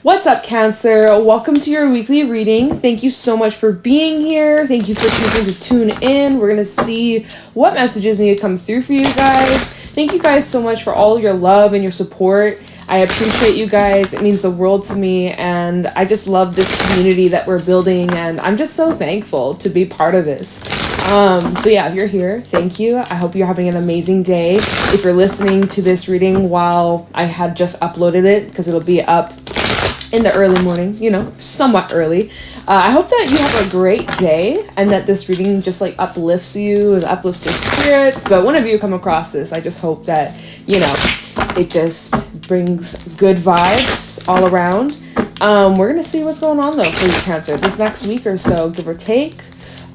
What's up, Cancer? Welcome to your weekly reading. Thank you so much for being here. Thank you for choosing to tune in. We're going to see what messages need to come through for you guys. Thank you guys so much for all your love and your support. I appreciate you guys. It means the world to me, and I just love this community that we're building, and I'm just so thankful to be part of this. So yeah, if you're here, thank you. I hope you're having an amazing day. If you're listening to this reading while I had just uploaded it, because it'll be up in the early morning, somewhat early. I hope that you have a great day and that this reading just uplifts you and uplifts your spirit. But whenever you come across this, I just hope that, it just brings good vibes all around. We're going to see what's going on though for you, Cancer, this next week or so, give or take.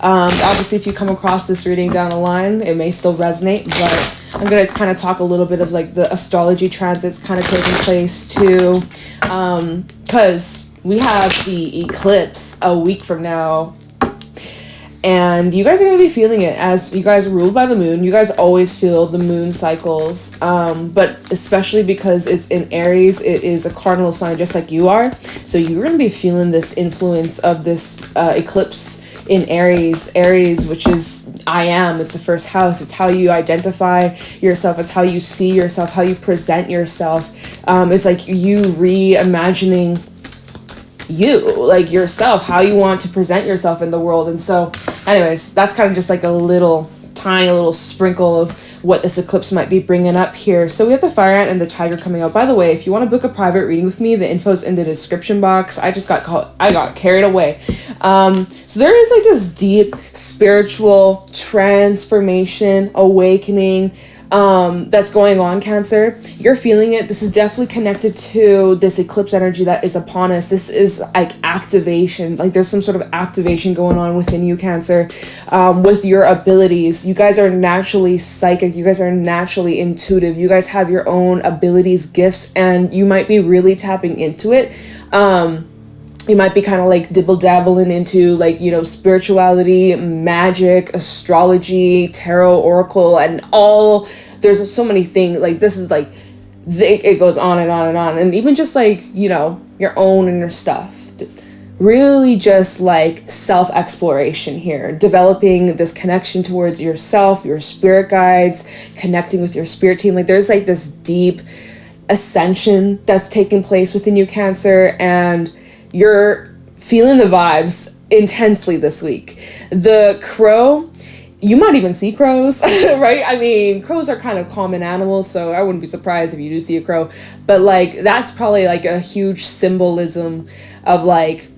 Obviously, if you come across this reading down the line, it may still resonate, but I'm going to kind of talk a little bit of the astrology transits kind of taking place too, because we have the eclipse a week from now, and you guys are going to be feeling it as you guys are ruled by the moon. You guys always feel the moon cycles, but especially because it's in Aries, it is a cardinal sign just like you are, so you're going to be feeling this influence of this eclipse in Aries, which is I am. It's the first house. It's how you identify yourself. It's how you see yourself, how you present yourself. It's like you reimagining you, yourself, how you want to present yourself in the world. And so anyways, that's kind of just a tiny little sprinkle of what this eclipse might be bringing up here. So we have the fire ant and the tiger coming out. By the way, if you want to book a private reading with me, the info's in the description box. I got carried away. So there is this deep spiritual transformation, awakening, that's going on, Cancer. You're feeling it. This is definitely connected to this eclipse energy that is upon us. This is activation. There's some sort of activation going on within you, Cancer, with your abilities. You guys are naturally psychic. You guys are naturally intuitive. You guys have your own abilities, gifts, and you might be really tapping into it. You might be kind of dibble-dabbling into spirituality, magic, astrology, tarot, oracle, and all. There's so many things. This is it goes on and on and on. And even just your own inner stuff. Really just self-exploration here. Developing this connection towards yourself, your spirit guides, connecting with your spirit team. There's this deep ascension that's taking place within you, Cancer, and you're feeling the vibes intensely this week. The crow, you might even see crows, right? I mean, crows are kind of common animals, so I wouldn't be surprised if you do see a crow. But that's probably a huge symbolism of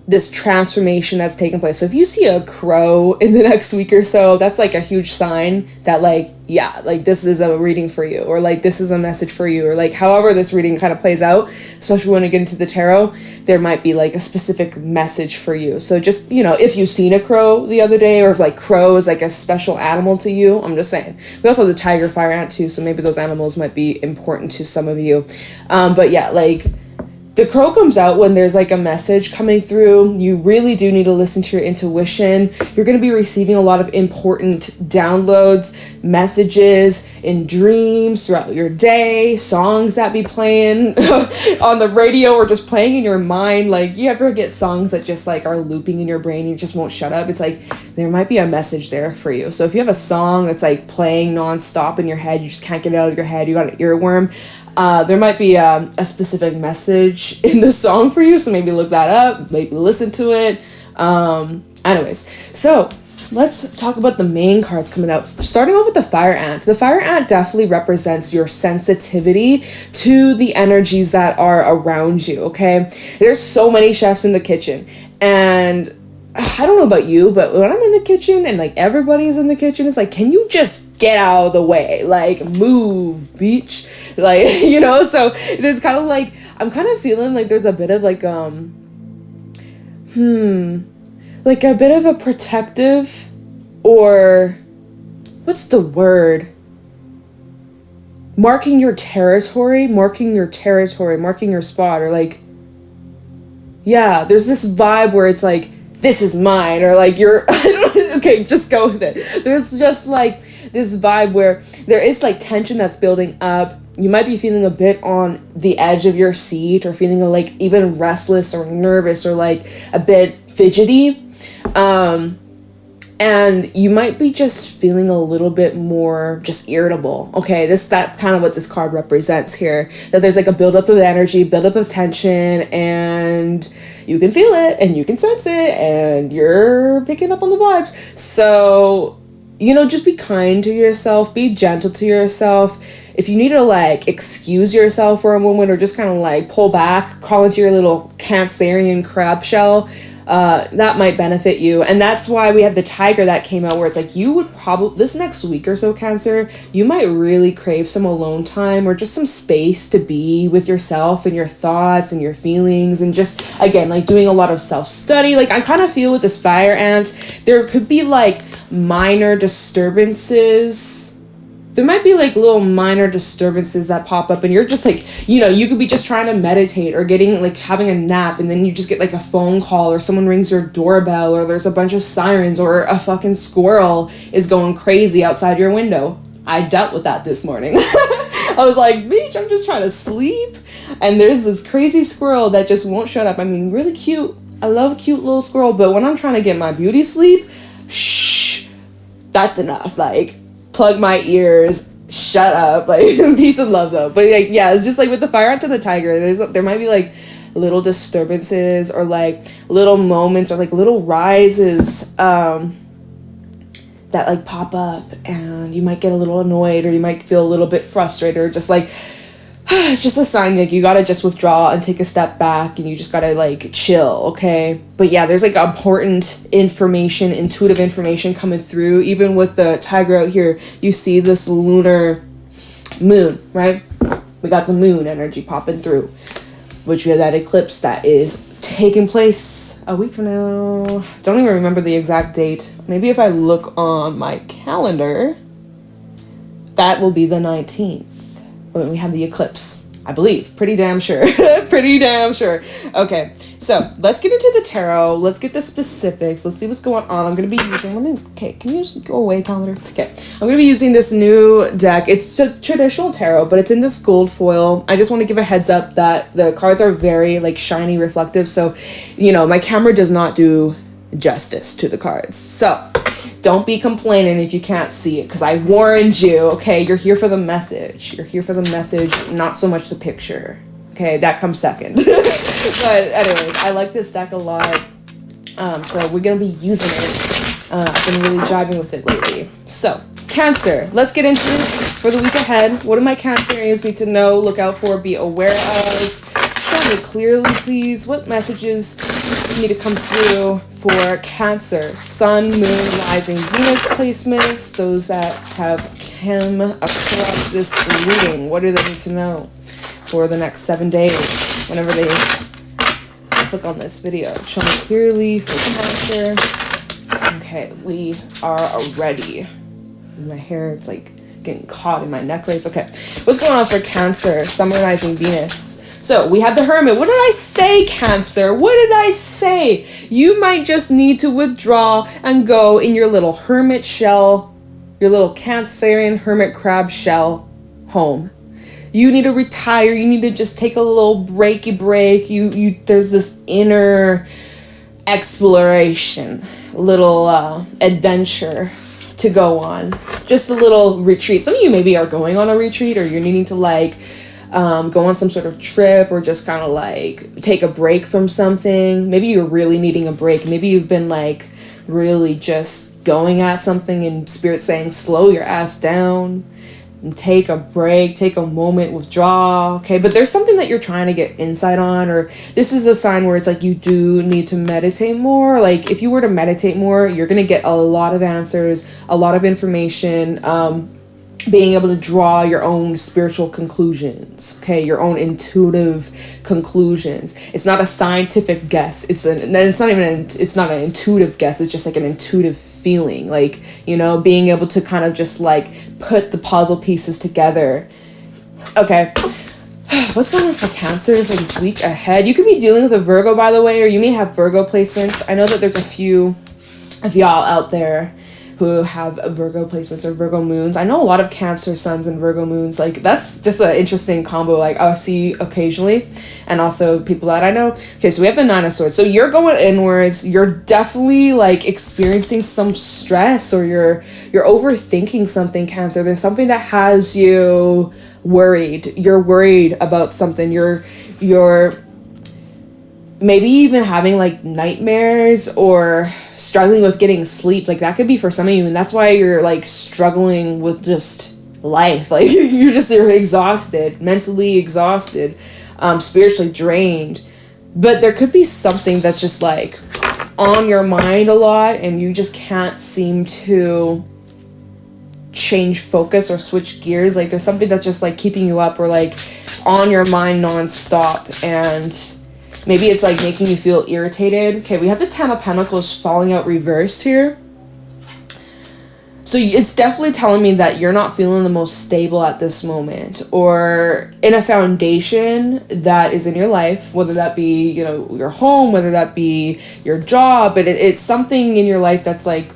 this transformation that's taking place. So if you see a crow in the next week or so, that's a huge sign that this is a reading for you, or this is a message for you, or however this reading kind of plays out, especially when we get into the tarot, there might be a specific message for you. So just, if you've seen a crow the other day, or if crow is a special animal to you, I'm just saying. We also have the tiger, fire ant too, so maybe those animals might be important to some of you. But yeah, the crow comes out when there's a message coming through. You really do need to listen to your intuition. You're going to be receiving a lot of important downloads, messages in dreams throughout your day, songs that be playing on the radio or just playing in your mind. You ever get songs that just are looping in your brain and you just won't shut up? It's there might be a message there for you. So if you have a song that's playing nonstop in your head, you just can't get it out of your head, you got an earworm, there might be a specific message in the song for you, so maybe look that up, maybe listen to it. Anyways, so let's talk about the main cards coming out. Starting off with the fire ant. The fire ant definitely represents your sensitivity to the energies that are around you, okay? There's so many chefs in the kitchen, and I don't know about you, but when I'm in the kitchen and everybody's in the kitchen, it's can you just get out of the way? Move, beach. So there's kind of I'm kind of feeling there's a bit of a bit of a protective, or what's the word? Marking your territory, marking your spot, or yeah, there's this vibe where it's this is mine, or you're, okay, just go with it. There's just this vibe where there is like tension that's building up. You might be feeling a bit on the edge of your seat, or feeling like even restless or nervous, or like a bit fidgety. And you might be just feeling a little bit more just irritable. Okay, that's kind of what this card represents here. That there's like a buildup of energy, buildup of tension, and you can feel it and you can sense it and you're picking up on the vibes. So, you know, just be kind to yourself, be gentle to yourself. If you need to like excuse yourself for a moment, or just kind of like pull back, crawl into your little Cancerian crab shell, that might benefit you. And that's why we have the tiger that came out, where it's like, you would probably, this next week or so, Cancer, you might really crave some alone time, or just some space to be with yourself and your thoughts and your feelings, and just, again, like doing a lot of self-study. Like, I kind of feel with this fire ant, there could be like minor disturbances. There might be like little minor disturbances that pop up, and you're just like, you know, you could be just trying to meditate or getting like having a nap, and then you just get like a phone call, or someone rings your doorbell, or there's a bunch of sirens, or a fucking squirrel is going crazy outside your window. I dealt with that this morning. I was like, bitch, I'm just trying to sleep, and there's this crazy squirrel that just won't shut up. I mean, really cute. I love a cute little squirrel, but when I'm trying to get my beauty sleep, shh, that's enough. Like, plug my ears, shut up, like, peace and love though. But like, yeah, it's just like with the fire ant to the tiger, there might be like little disturbances, or like little moments, or like little rises that like pop up, and you might get a little annoyed, or you might feel a little bit frustrated, or just like it's just a sign like you gotta just withdraw and take a step back, and you just gotta like chill, okay? But yeah, there's like important information, intuitive information coming through. Even with the tiger out here, you see this lunar moon, right? We got the moon energy popping through, which we have that eclipse that is taking place a week from now. Don't even remember the exact date. Maybe if I look on my calendar, that will be the 19th. When we have the eclipse, I believe. Pretty damn sure. Pretty damn sure. Okay, so let's get into the tarot. Let's get the specifics. Let's see what's going on. I'm going to be using... Okay, can you just go away, calendar? Okay, I'm going to be using this new deck. It's a traditional tarot, but it's in this gold foil. I just want to give a heads up that the cards are very, like, shiny, reflective. So, you know, my camera does not do justice to the cards. So... don't be complaining if you can't see it, because I warned you, okay? You're here for the message. You're here for the message, not so much the picture. Okay, that comes second. But anyways, I like this deck a lot. So we're going to be using it. I've been really jiving with it lately. So, Cancer. Let's get into it for the week ahead. What do my Cancerians need to know, look out for, be aware of? Show me clearly, please. What messages need to come through for Cancer? Sun, Moon, Rising, Venus placements. Those that have come across this reading. What do they need to know for the next 7 days? Whenever they click on this video. Show me clearly for Cancer. Okay, we are ready. My hair, it's like getting caught in my necklace. Okay, what's going on for Cancer? Sun, Moon, Rising, Venus. So, we have the Hermit. What did I say, Cancer? What did I say? You might just need to withdraw and go in your little hermit shell, your little Cancerian hermit crab shell home. You need to retire. You need to just take a little breaky break. There's this inner exploration, little adventure to go on. Just a little retreat. Some of you maybe are going on a retreat, or you're needing to like... go on some sort of trip, or just kind of like take a break from something. Maybe you're really needing a break. Maybe you've been like really just going at something, and Spirit's saying slow your ass down and take a break, take a moment, withdraw. Okay, but there's something that you're trying to get insight on, or this is a sign where it's like you do need to meditate more. Like if you were to meditate more, you're gonna get a lot of answers, a lot of information, being able to draw your own spiritual conclusions, okay, your own intuitive conclusions. It's not a scientific guess. It's not an intuitive guess. It's just like an intuitive feeling, like, you know, being able to kind of just like put the puzzle pieces together. Okay, what's going on for Cancer for this week ahead? You could be dealing with a Virgo, by the way, or you may have Virgo placements. I know that there's a few of y'all out there who have Virgo placements or Virgo moons. I know a lot of Cancer suns and Virgo moons. Like, that's just an interesting combo, like, I see occasionally. And also people that I know. Okay, so we have the Nine of Swords. So you're going inwards. You're definitely, like, experiencing some stress, or you're overthinking something, Cancer. There's something that has you worried. You're worried about something. You're maybe even having, like, nightmares or struggling with getting sleep. Like, that could be for some of you, and that's why you're, like, struggling with just life. Like, you're exhausted, mentally exhausted, spiritually drained. But there could be something that's just, like, on your mind a lot, and you just can't seem to change focus or switch gears. Like, there's something that's just, like, keeping you up, or, like, on your mind nonstop, and maybe it's, like, making you feel irritated. Okay, we have the Ten of Pentacles falling out reversed here. So it's definitely telling me that you're not feeling the most stable at this moment, or in a foundation that is in your life, whether that be, you know, your home, whether that be your job, but it's something in your life that's, like,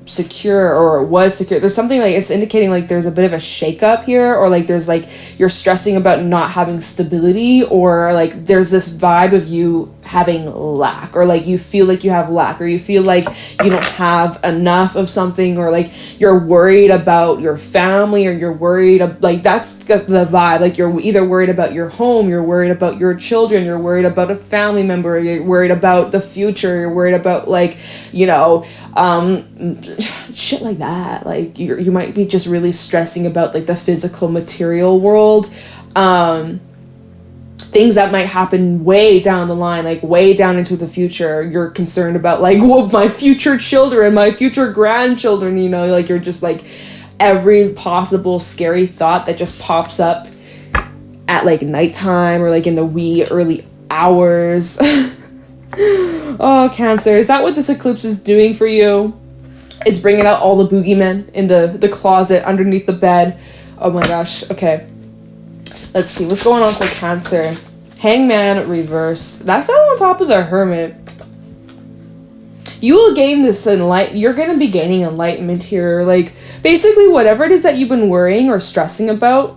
secure, or was secure. There's something, like, it's indicating, like, there's a bit of a shakeup here, or, like, there's, like, you're stressing about not having stability, or, like, there's this vibe of you having lack, or, like, you feel like you have lack, or you feel like you don't have enough of something, or, like, you're worried about your family, or you're worried like, that's the vibe. Like, you're either worried about your home, you're worried about your children, you're worried about a family member, you're worried about the future, you're worried about, like, you know, shit like that. Like, you might be just really stressing about, like, the physical material world, things that might happen way down the line, like, way down into the future. You're concerned about, like, well, my future children, my future grandchildren, you know, like, you're just, like, every possible scary thought that just pops up at, like, nighttime, or, like, in the wee early hours. Oh, Cancer, is that what this eclipse is doing for you? It's bringing out all the boogeymen in the closet, underneath the bed. Oh my gosh. Okay, let's see what's going on for Cancer. Hangman reverse. That fell on top of the Hermit. You will gain this you're going to be gaining enlightenment here. Like, basically whatever it is that you've been worrying or stressing about,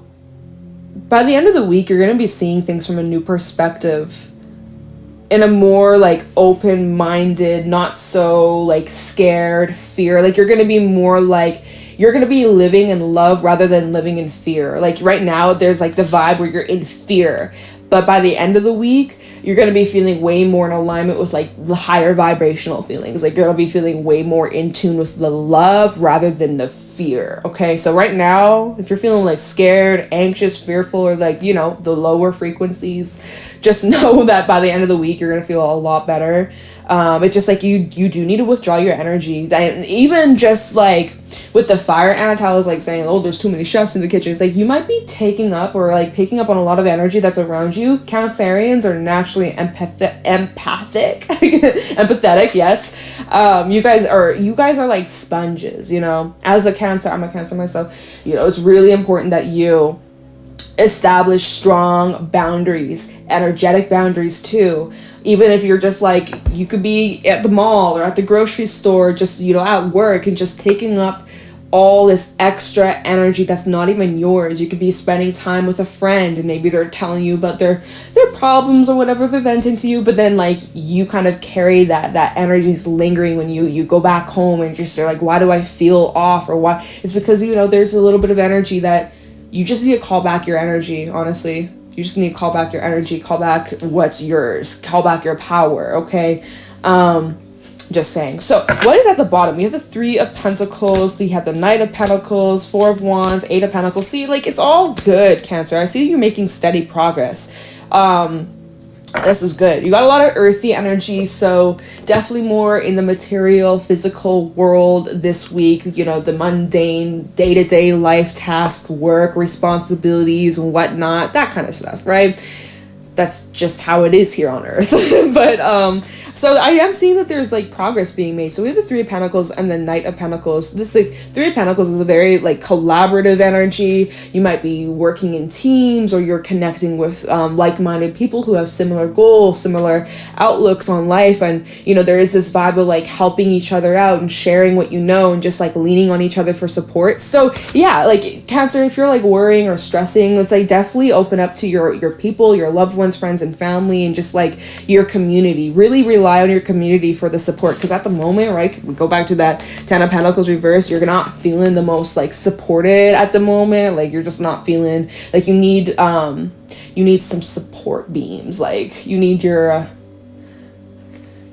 by the end of the week, you're going to be seeing things from a new perspective, in a more, like, open-minded, not so, like, scared, fear. Like, you're going to be more, like, you're going to be living in love rather than living in fear. Like, right now, there's, like, the vibe where you're in fear. But by the end of the week, you're going to be feeling way more in alignment with, like, the higher vibrational feelings. Like, you're going to be feeling way more in tune with the love rather than the fear, okay? So right now, if you're feeling, like, scared, anxious, fearful, or, like, you know, the lower frequencies, just know that by the end of the week, you're going to feel a lot better. It's just, like, you do need to withdraw your energy. And even just, like, with the fire, Anatole is, like, saying, oh, there's too many chefs in the kitchen. It's like, you might be taking up, or, like, picking up on a lot of energy that's around you. Cancerians are naturally empathetic. Empathetic, yes. You guys are like sponges, you know. As a Cancer, I'm a Cancer myself. You know, it's really important that you establish strong boundaries, energetic boundaries too. Even if you're just, like, you could be at the mall or at the grocery store, just, you know, at work, and just taking up all this extra energy that's not even yours. You could be spending time with a friend, and maybe they're telling you about their problems or whatever, they're venting to you, but then, like, you kind of carry that energy is lingering when you go back home, and you're like, why do I feel off, or why? It's because, you know, there's a little bit of energy that you just need to call back your energy, honestly. You just need to call back your energy, call back what's yours, call back your power, okay? Just saying. So, what is at the bottom? We have the Three of Pentacles, we have the Knight of Pentacles, Four of Wands, Eight of Pentacles. See, like, it's all good, Cancer. I see you're making steady progress. This is good. You got a lot of earthy energy, so definitely more in the material, physical world this week. You know, the mundane, day-to-day life task, work, responsibilities, and whatnot, that kind of stuff, right? That's just how it is here on Earth. But So I am seeing that there's like progress being made. So we have the Three of Pentacles and the Knight of Pentacles. This like Three of Pentacles is a very like collaborative energy. You might be working in teams, or you're connecting with like-minded people who have similar goals, similar outlooks on life. And you know, there is this vibe of like helping each other out and sharing what you know and just like leaning on each other for support. So yeah, like Cancer, if you're like worrying or stressing, let's like definitely open up to your people, your loved ones, friends and family, and just like your community. Really rely on your community for the support, because at the moment, right, we go back to that Ten of Pentacles reverse, you're not feeling the most like supported at the moment. Like you're just not feeling like you need some support beams. Like you need your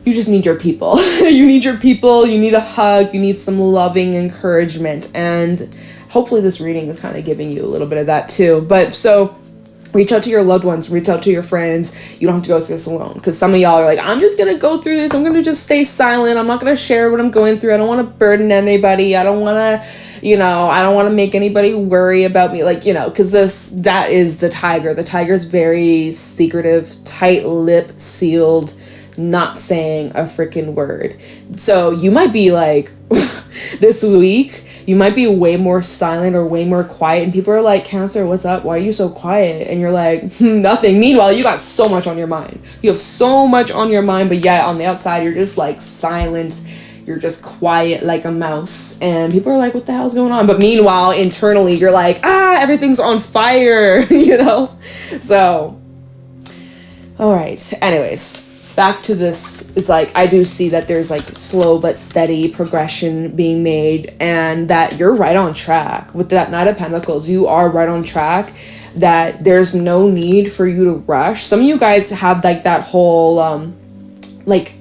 you just need your people. You need your people, you need a hug, you need some loving encouragement, and hopefully this reading is kind of giving you a little bit of that too. But so reach out to your loved ones, reach out to your friends. You don't have to go through this alone, because some of y'all are like, I'm just gonna go through this, I'm gonna just stay silent, I'm not gonna share what I'm going through, I don't want to burden anybody, I don't want to, you know, I don't want to make anybody worry about me, like, you know, because that is the tiger. The tiger is very secretive, tight-lipped, sealed, not saying a freaking word. So you might be like, this week you might be way more silent or way more quiet, and people are like, Cancer, what's up? Why are you so quiet? And you're like, nothing. Meanwhile, you got so much on your mind. You have so much on your mind, but yet on the outside, you're just like silent. You're just quiet like a mouse. And people are like, what the hell's going on? But meanwhile, internally, you're like, everything's on fire, you know? So, all right. Anyways, back to this, it's like, I do see that there's like slow but steady progression being made, and that you're right on track. With that Knight of Pentacles, you are right on track, that there's no need for you to rush. Some of you guys have like that whole, like,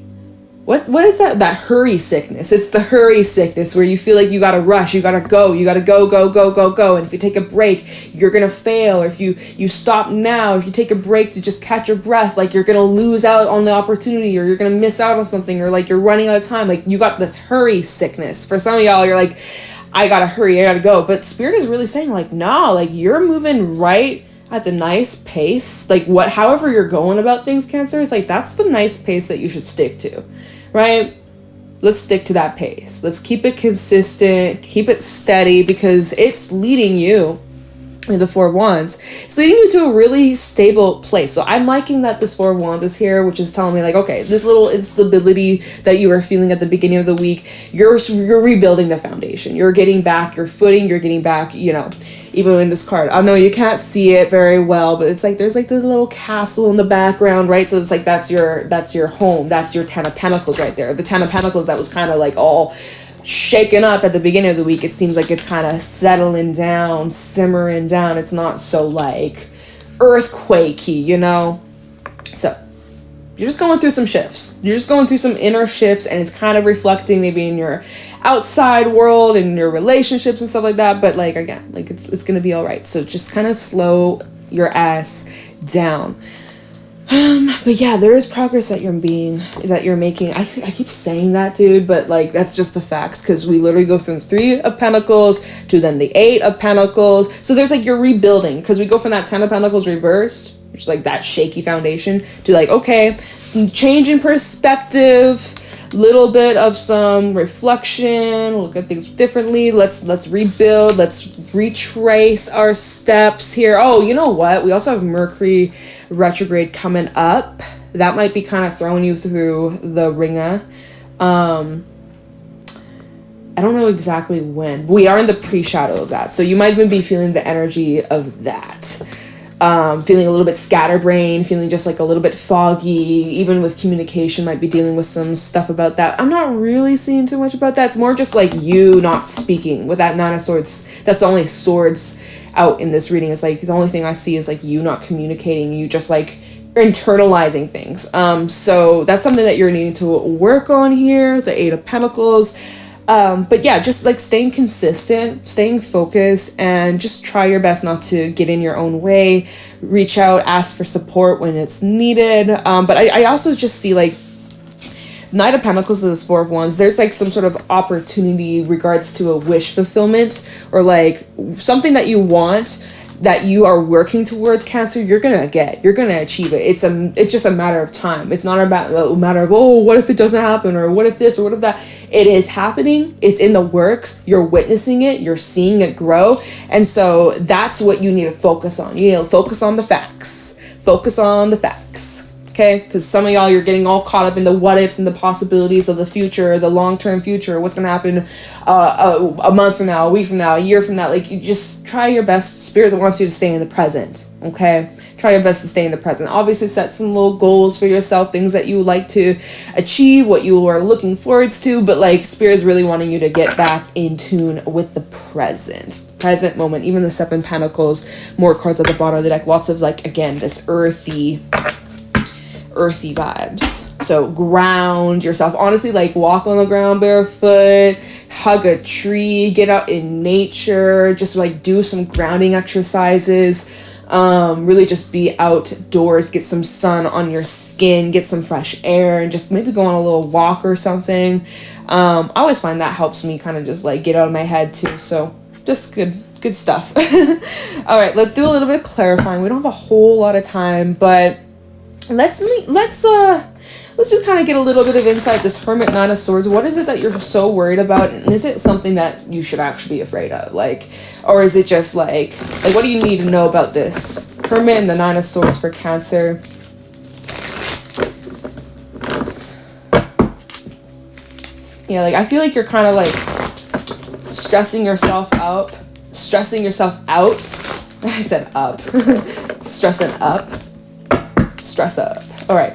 what is that hurry sickness? It's the hurry sickness where you feel like you gotta rush, you gotta go, go. And if you take a break, you're gonna fail. Or if you stop now, if you take a break to just catch your breath, like you're gonna lose out on the opportunity, or you're gonna miss out on something, or like you're running out of time. Like you got this hurry sickness. For some of y'all, you're like, I gotta hurry, I gotta go. But Spirit is really saying like, no, like you're moving right at the nice pace. Like however you're going about things, Cancer, is like, that's the nice pace that you should stick to. Right? Let's stick to that pace. Let's keep it consistent, keep it steady, because it's leading you, in the Four of Wands, it's leading you to a really stable place. So I'm liking that this Four of Wands is here, which is telling me like, okay, this little instability that you were feeling at the beginning of the week, you're rebuilding the foundation. You're getting back your footing, you're getting back, you know, even in this card, I know you can't see it very well, but it's like there's like the little castle in the background, right? So it's like that's your home, that's your Ten of Pentacles right there. The Ten of Pentacles that was kind of like all shaken up at the beginning of the week, it seems like it's kind of settling down, simmering down. It's not so like earthquakey, you know? So you're just going through some shifts. You're just going through some inner shifts, and it's kind of reflecting maybe in your outside world and your relationships and stuff like that. But like, again, like it's going to be all right. So just kind of slow your ass down. But yeah, there is progress that you're making. I keep saying that, dude, but like that's just the facts, because we literally go from Three of Pentacles to then the Eight of Pentacles. So there's like you're rebuilding, because we go from that Ten of Pentacles reversed, which is like that shaky foundation, to like, okay, some change in perspective, little bit of some reflection, look at things differently. Let's rebuild, let's retrace our steps here. Oh, you know what? We also have Mercury retrograde coming up. That might be kind of throwing you through the ringer. I don't know exactly when. We are in the pre-shadow of that. So you might even be feeling the energy of that. Feeling a little bit scatterbrained, feeling just like a little bit foggy, even with communication, might be dealing with some stuff about that. I'm not really seeing too much about that. It's more just like you not speaking with that Nine of Swords. That's the only swords out in this reading. It's like the only thing I see is like you not communicating, you just like internalizing things. So that's something that you're needing to work on here, the Eight of Pentacles. But yeah, just like staying consistent, staying focused, and just try your best not to get in your own way. Reach out, ask for support when it's needed. But I also just see like Knight of Pentacles to this Four of Wands, there's like some sort of opportunity regards to a wish fulfillment, or like something that you want, that you are working towards, Cancer, you're gonna achieve it. It's just a matter of time. It's not about a matter of, oh, what if it doesn't happen, or what if this, or what if that. It is happening. It's in the works. You're witnessing it. You're seeing it grow. And so that's what you need to focus on. You need to focus on the facts. Focus on the facts. Okay, because some of y'all, you're getting all caught up in the what ifs and the possibilities of the future, the long-term future, what's going to happen a month from now, a week from now, a year from now. Like, you just try your best. Spirit wants you to stay in the present, okay? Try your best to stay in the present. Obviously, set some little goals for yourself, things that you would like to achieve, what you are looking forwards to, but, like, Spirit's really wanting you to get back in tune with the present moment. Even the 7 Pentacles, more cards at the bottom of the deck, lots of, like, again, this earthy vibes. So ground yourself. Honestly, like, walk on the ground barefoot, hug a tree, get out in nature, just like do some grounding exercises. Really just be outdoors, get some sun on your skin, get some fresh air, and just maybe go on a little walk or something. I always find that helps me kind of just like get out of my head too. So just good stuff. All right, let's do a little bit of clarifying. We don't have a whole lot of time, but let's just kind of get a little bit of insight. This Hermit, 9 of Swords, what is it that you're so worried about? And is it something that you should actually be afraid of? Like, or is it just like what do you need to know about this Hermit and the 9 of Swords for Cancer? Yeah, like, I feel like you're kind of like stressing yourself out. I said up. Stressing up. Stress up. All right.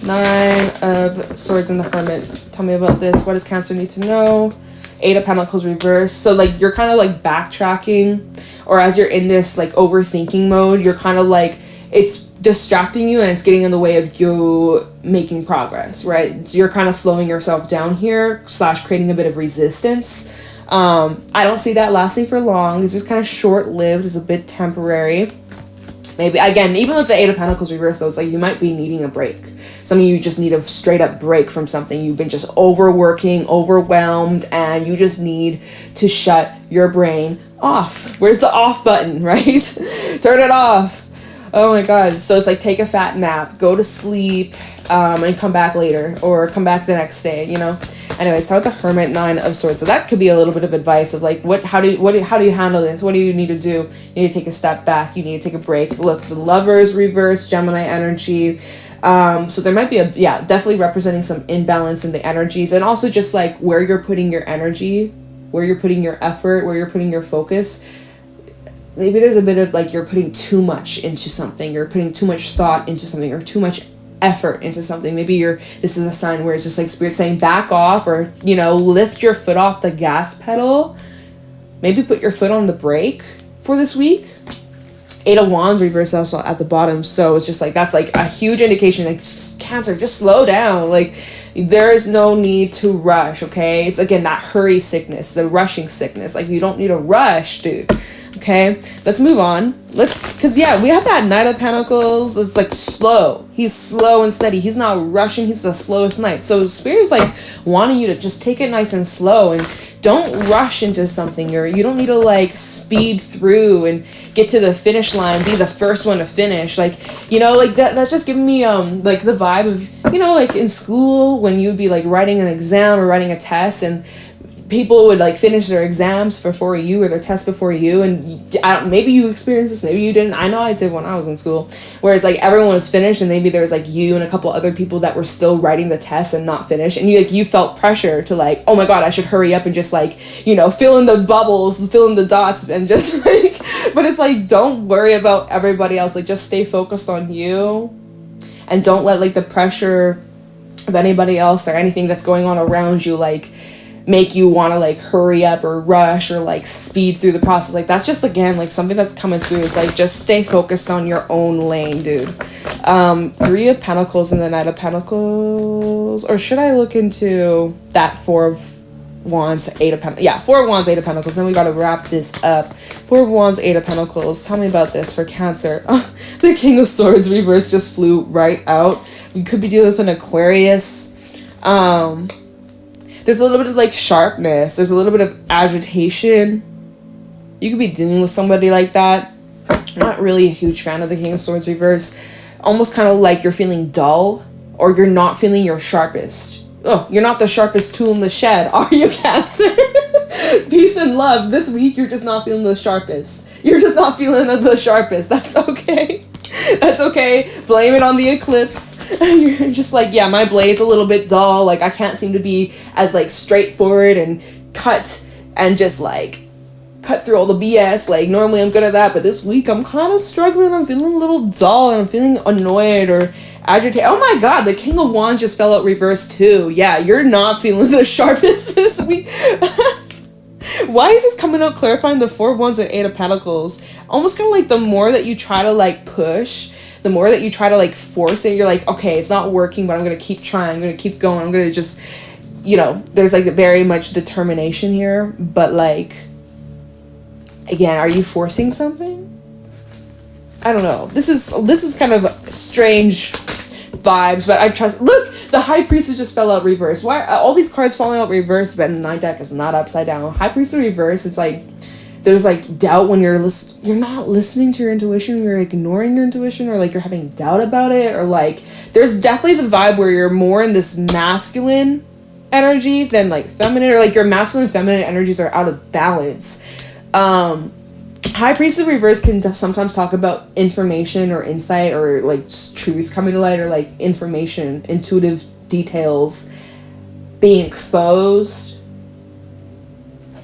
9 of Swords and the Hermit. Tell me about this. What does Cancer need to know? 8 of Pentacles reverse. So, like, you're kind of like backtracking, or as you're in this like overthinking mode, you're kind of like, it's distracting you and it's getting in the way of you making progress, right? So you're kind of slowing yourself down here, / creating a bit of resistance. I don't see that lasting for long. It's just kind of short-lived. It's a bit temporary. Maybe, again, even with the 8 of Pentacles reversed, though, it's like you might be needing a break. Some of you just need a straight up break from something. You've been just overworking, overwhelmed, and you just need to shut your brain off. Where's the off button, right? Turn it off. Oh my God. So it's like, take a fat nap, go to sleep, and come back later, or come back the next day, you know? Anyway, start with the Hermit, 9 of Swords. So that could be a little bit of advice of like, how do you handle this? What do you need to do? You need to take a step back. You need to take a break. Look, the Lovers reverse, Gemini energy. So there might be definitely representing some imbalance in the energies, and also just like where you're putting your energy, where you're putting your effort, where you're putting your focus. Maybe there's a bit of like you're putting too much into something, you're putting too much thought into something, or too much effort into something. Maybe this is a sign where it's just like Spirit saying back off, or, you know, lift your foot off the gas pedal. Maybe put your foot on the brake for this week. 8 of Wands reverse also at the bottom. So it's just like, that's like a huge indication, like, Cancer, just slow down. Like, there is no need to rush, okay? It's again that hurry sickness, the rushing sickness. Like, you don't need to rush, dude. Okay, let's move on. Because we have that Knight of Pentacles. It's like slow. He's slow and steady. He's not rushing. He's the slowest knight. So Spirit's like wanting you to just take it nice and slow, and don't rush into something. You don't need to like speed through and get to the finish line, be the first one to finish. Like, you know, like that's just giving me like the vibe of, you know, like in school when you'd be like writing an exam or writing a test, and people would like finish their exams before you, or their tests before you, and maybe you experienced this, maybe you didn't. I know I did when I was in school, whereas like everyone was finished, and maybe there was like you and a couple other people that were still writing the test and not finished, and you felt pressure to like, oh my God, I should hurry up and just like, you know, fill in the bubbles, fill in the dots, and just like, but it's like, don't worry about everybody else. Like, just stay focused on you, and don't let like the pressure of anybody else or anything that's going on around you like make you want to like hurry up or rush or like speed through the process. Like, that's just again like something that's coming through. It's like, just stay focused on your own lane, dude. 3 of Pentacles and the Knight of Pentacles, or should I look into that 4 of Wands, 8 of Pentacles? Yeah, 4 of Wands, 8 of Pentacles. Then we got to wrap this up. 4 of Wands, 8 of Pentacles. Tell me about this for Cancer. The King of Swords reverse just flew right out. We could be dealing with an Aquarius. There's a little bit of like sharpness. There's a little bit of agitation. You could be dealing with somebody like that. I'm not really a huge fan of the King of Swords reverse. Almost kind of like you're feeling dull, or you're not feeling your sharpest. Oh, you're not the sharpest tool in the shed, are you, Cancer? Peace and love. This week, you're just not feeling the sharpest. You're just not feeling the sharpest. That's okay. That's okay. Blame it on the eclipse. You're just like, yeah, my blade's a little bit dull. Like, I can't seem to be as, like, straightforward and cut and just, like, cut through all the BS. Like, normally I'm good at that, but this week I'm kind of struggling. I'm feeling a little dull, and I'm feeling annoyed or agitated. Oh my god, the King of Wands just fell out reverse too. Yeah, you're not feeling the sharpest this week. Why is this coming out clarifying the Four of Wands and Eight of Pentacles? Almost kind of like the more that you try to, like, push, the more that you try to, like, force it, you're like, okay, it's not working, but I'm going to keep trying. I'm going to keep going. I'm going to just, you know, there's, like, very much determination here, but, like, again, are you forcing something? I don't know. This is kind of strange vibes, but I trust. Look, the High Priestess just fell out reverse. Why are all these cards falling out reverse? But my deck is not upside down. High Priestess reverse. It's like there's like doubt when you're not listening to your intuition. You're ignoring your intuition, or like you're having doubt about it, or like there's definitely the vibe where you're more in this masculine energy than like feminine, or like your masculine and feminine energies are out of balance. High Priestess reverse can sometimes talk about information or insight or like truth coming to light, or like information, intuitive details being exposed.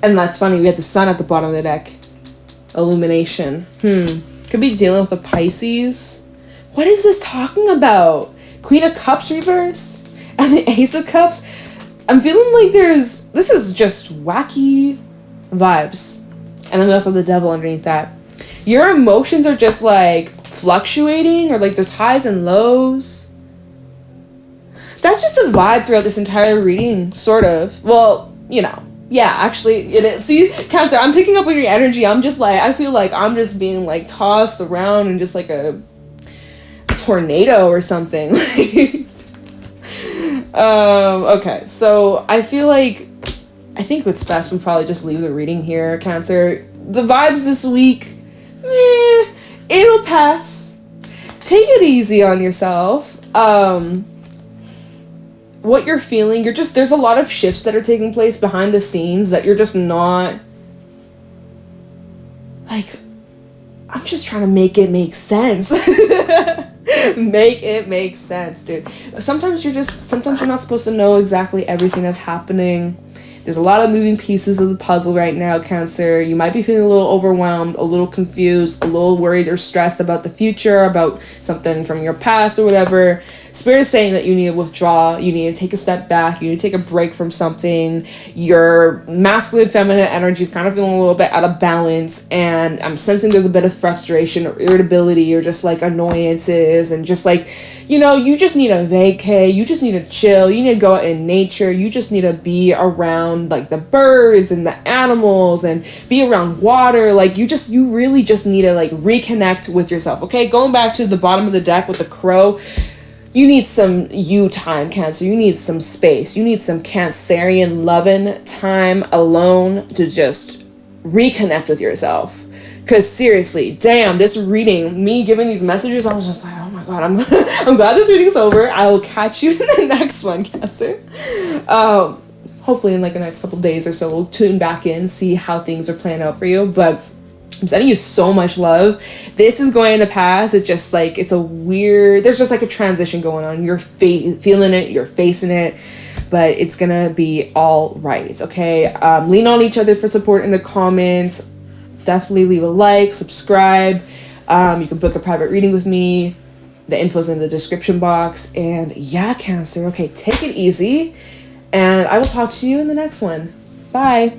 And that's funny, we have the Sun at the bottom of the deck. Illumination. Could be dealing with a Pisces. What is this talking about? Queen of Cups reverse and the Ace of Cups. I'm feeling like this is just wacky vibes. And then we also have the Devil underneath that. Your emotions are just like fluctuating, or like there's highs and lows. That's just a vibe throughout this entire reading, sort of. Well, you know. Yeah, actually, it is. See, Cancer, I'm picking up on your energy. I'm just like, I feel like I'm just being like tossed around in just like a tornado or something. Okay, so I feel like I think it's best we probably just leave the reading here, Cancer. The vibes this week, it'll pass. Take it easy on yourself. What you're feeling, there's a lot of shifts that are taking place behind the scenes that you're just not, like, I'm just trying to make it make sense. Make it make sense, dude. Sometimes you're not supposed to know exactly everything that's happening. There's a lot of moving pieces of the puzzle right now, Cancer. You might be feeling a little overwhelmed, a little confused, a little worried or stressed about the future, about something from your past or whatever. Spirit is saying that you need to withdraw, you need to take a step back, you need to take a break from something. Your masculine, feminine energy is kind of feeling a little bit out of balance, and I'm sensing there's a bit of frustration or irritability or just like annoyances, and just like, you know, you just need a vacay, you just need to chill, you need to go out in nature, you just need to be around like the birds and the animals and be around water. Like you really just need to like reconnect with yourself. Okay, going back to the bottom of the deck with the crow, you need some you time, Cancer. You need some space. You need some Cancerian loving time alone to just reconnect with yourself. Because seriously, damn, this reading, me giving these messages, I was just like, oh my god, I'm glad this reading's over. I will catch you in the next one, Cancer. Hopefully in like the next couple days or so, we'll tune back in, see how things are playing out for you. But I'm sending you so much love. This is going to pass. It's just like, there's just like a transition going on. You're feeling it, you're facing it, but it's gonna be all right, okay? Lean on each other for support in the comments. Definitely leave a like, subscribe. You can book a private reading with me. The info's in the description box. And yeah, Cancer, okay, take it easy. And I will talk to you in the next one. Bye.